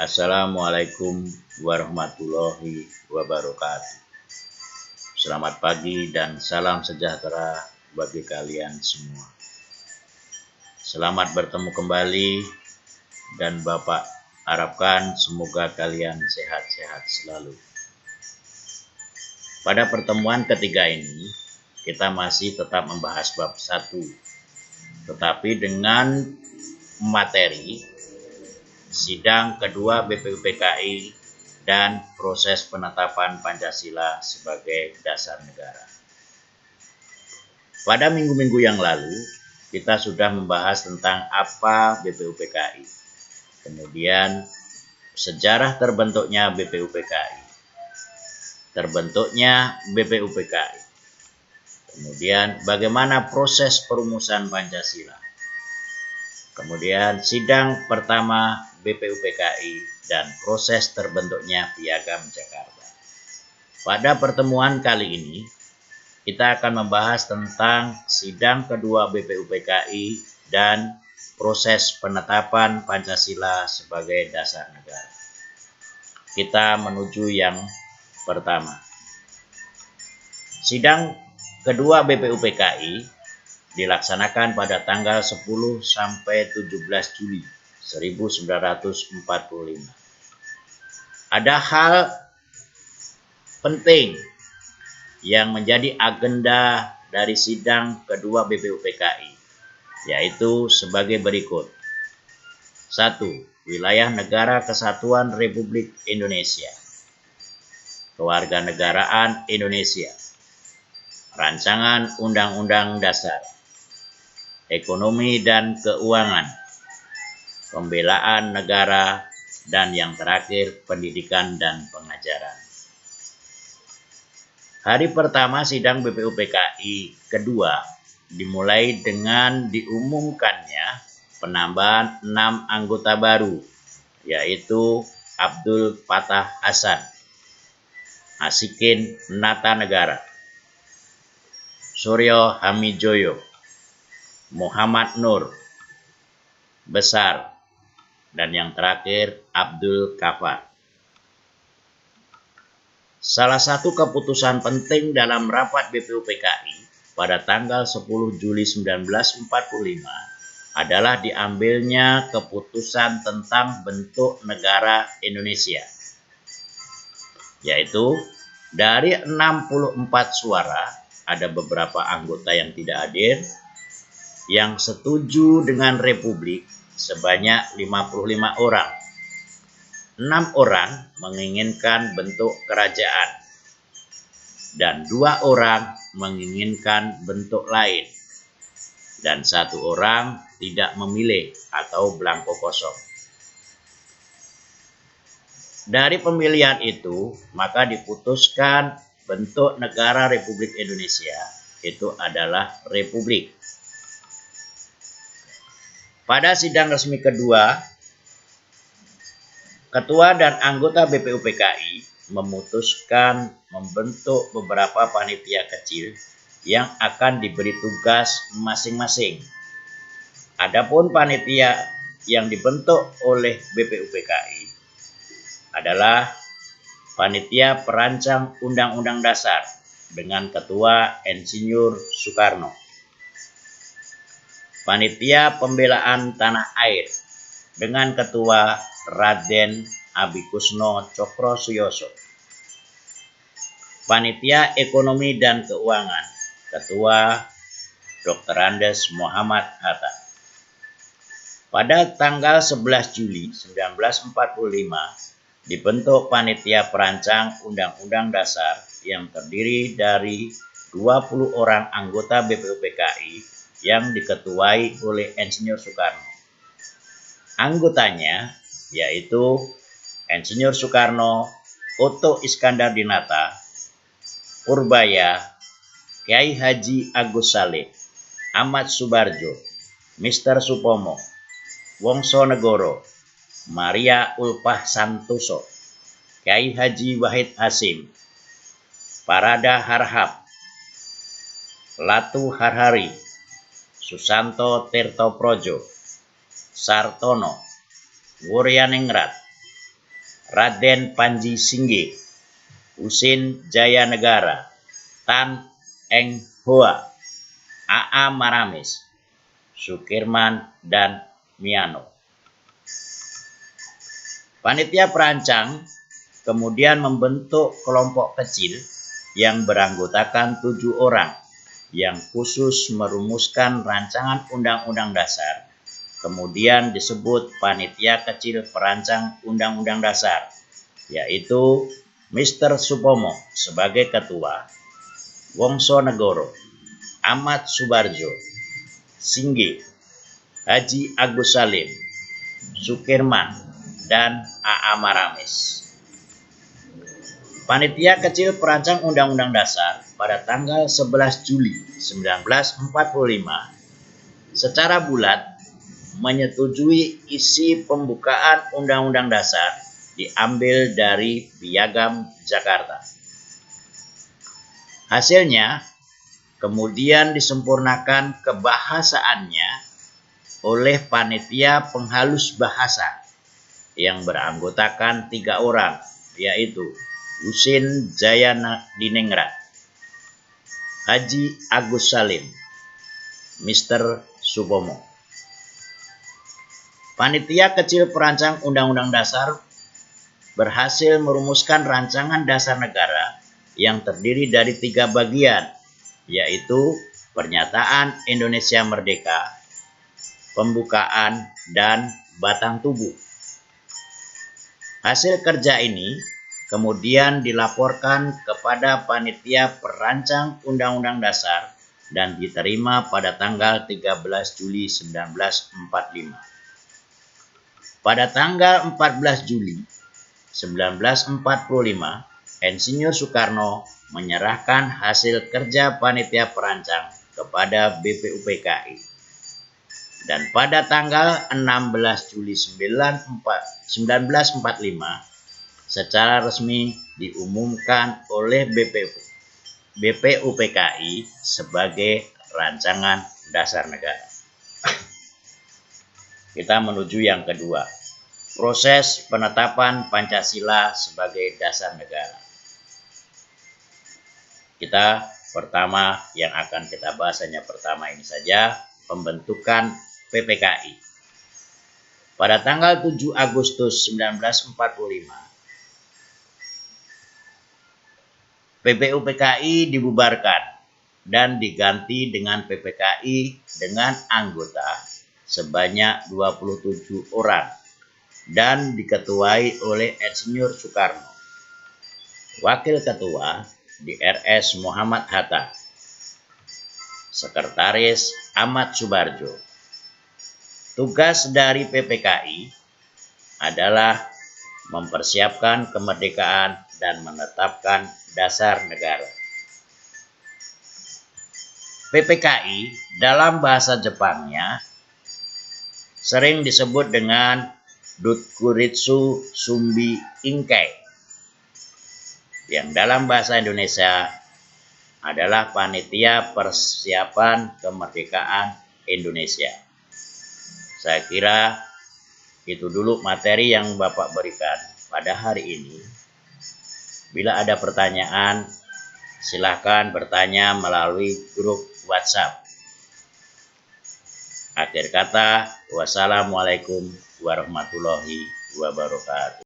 Assalamualaikum warahmatullahi wabarakatuh. Selamat pagi dan salam sejahtera bagi kalian semua. Selamat bertemu kembali dan Bapak harapkan semoga kalian sehat-sehat selalu. Pada pertemuan ketiga ini, kita masih tetap membahas bab 1, tetapi dengan materi sidang kedua BPUPKI dan proses penetapan Pancasila sebagai dasar negara. Pada minggu-minggu yang lalu, kita sudah membahas tentang apa BPUPKI, kemudian sejarah terbentuknya BPUPKI, kemudian bagaimana proses perumusan Pancasila, kemudian sidang pertama BPUPKI dan proses terbentuknya Piagam Jakarta. Pada pertemuan kali ini, kita akan membahas tentang sidang kedua BPUPKI dan proses penetapan Pancasila sebagai dasar negara. Kita menuju yang pertama. Sidang kedua BPUPKI dilaksanakan pada tanggal 10 sampai 17 Juli 1945. Ada hal penting yang menjadi agenda dari sidang kedua BPUPKI, yaitu sebagai berikut. 1. Wilayah Negara Kesatuan Republik Indonesia, Kewarganegaraan Indonesia, Rancangan Undang-Undang Dasar, Ekonomi dan Keuangan, Pembelaan Negara, dan yang terakhir pendidikan dan pengajaran. Hari pertama sidang BPUPKI kedua dimulai dengan diumumkannya penambahan 6 anggota baru, yaitu Abdul Fattah Hasan, Asikin Natanegara, Suryo Hamijoyo, Muhammad Nur, Besar, dan yang terakhir Abdul Kafar. Salah satu keputusan penting dalam rapat BPUPKI pada tanggal 10 Juli 1945 adalah diambilnya keputusan tentang bentuk negara Indonesia, yaitu dari 64 suara ada beberapa anggota yang tidak hadir, yang setuju dengan republik sebanyak 55 orang. 6 orang menginginkan bentuk kerajaan dan 2 orang menginginkan bentuk lain, dan 1 orang tidak memilih atau blanko kosong. Dari pemilihan itu, maka diputuskan bentuk negara Republik Indonesia itu adalah republik. Pada sidang resmi kedua, Ketua dan anggota BPUPKI memutuskan membentuk beberapa panitia kecil yang akan diberi tugas masing-masing. Adapun panitia yang dibentuk oleh BPUPKI adalah Panitia Perancang Undang-Undang Dasar dengan Ketua Insinyur Soekarno, Panitia Pembelaan Tanah Air dengan Ketua Raden Abikusno Cokrosuyoso, Panitia Ekonomi dan Keuangan, Ketua Dr. Andes Muhammad Hatta. Pada tanggal 11 Juli 1945, dibentuk Panitia Perancang Undang-Undang Dasar yang terdiri dari 20 orang anggota BPUPKI yang diketuai oleh Insinyur Soekarno. Anggotanya yaitu Insinyur Soekarno, Oto Iskandar-Dinata, Purbaya, Kiai Haji Agus Saleh, Ahmad Subarjo, Mr. Supomo, Wongsonegoro, Maria Ulpah Santoso, Kiai Haji Wahid Hasim, Parada Harhab, Latu Harhari, Susanto Tirtoprojo, Sartono, Wuryaningrat, Raden Panji Singge, Husin Jaya Negara, Tan Eng Hoa, A.A. Maramis, Sukirman, dan Miano. Panitia perancang kemudian membentuk kelompok kecil yang beranggotakan 7 orang yang khusus merumuskan rancangan Undang-Undang Dasar, kemudian disebut Panitia Kecil Perancang Undang-Undang Dasar, yaitu Mr. Supomo sebagai ketua, Wongsonegoro, Ahmad Subarjo, Singge, Haji Agus Salim, Sukirman, dan A.A. Maramis. Panitia Kecil Perancang Undang-Undang Dasar pada tanggal 11 Juli 1945 secara bulat menyetujui isi pembukaan Undang-Undang Dasar diambil dari Piagam Jakarta. Hasilnya kemudian disempurnakan kebahasaannya oleh panitia penghalus bahasa yang beranggotakan 3 orang, yaitu Husin Jaya Diningrat, Haji Agus Salim, Mr. Supomo. Panitia Kecil Perancang Undang-Undang Dasar berhasil merumuskan rancangan dasar negara yang terdiri dari 3 bagian, yaitu Pernyataan Indonesia Merdeka, Pembukaan, dan Batang Tubuh. Hasil kerja ini kemudian dilaporkan kepada Panitia Perancang Undang-Undang Dasar dan diterima pada tanggal 13 Juli 1945. Pada tanggal 14 Juli 1945, Insinyur Soekarno menyerahkan hasil kerja Panitia Perancang kepada BPUPKI. Dan pada tanggal 16 Juli 1945, secara resmi diumumkan oleh BPUPKI sebagai rancangan dasar negara. Kita menuju yang kedua, proses penetapan Pancasila sebagai dasar negara. Kita pertama yang akan kita bahas hanya pertama ini saja, pembentukan PPKI. Pada tanggal 7 Agustus 1945, PPUPKI dibubarkan dan diganti dengan PPKI dengan anggota sebanyak 27 orang dan diketuai oleh Insinyur Soekarno. Wakil Ketua Drs Muhammad Hatta, Sekretaris Ahmad Subarjo. Tugas dari PPKI adalah mempersiapkan kemerdekaan dan menetapkan dasar negara. PPKI dalam bahasa Jepangnya sering disebut dengan Dutkuritsu Sumbi Inkai, yang dalam bahasa Indonesia adalah Panitia Persiapan Kemerdekaan Indonesia. Saya kira itu dulu materi yang Bapak berikan pada hari ini. Bila ada pertanyaan, silakan bertanya melalui grup WhatsApp. Akhir kata, wassalamualaikum warahmatullahi wabarakatuh.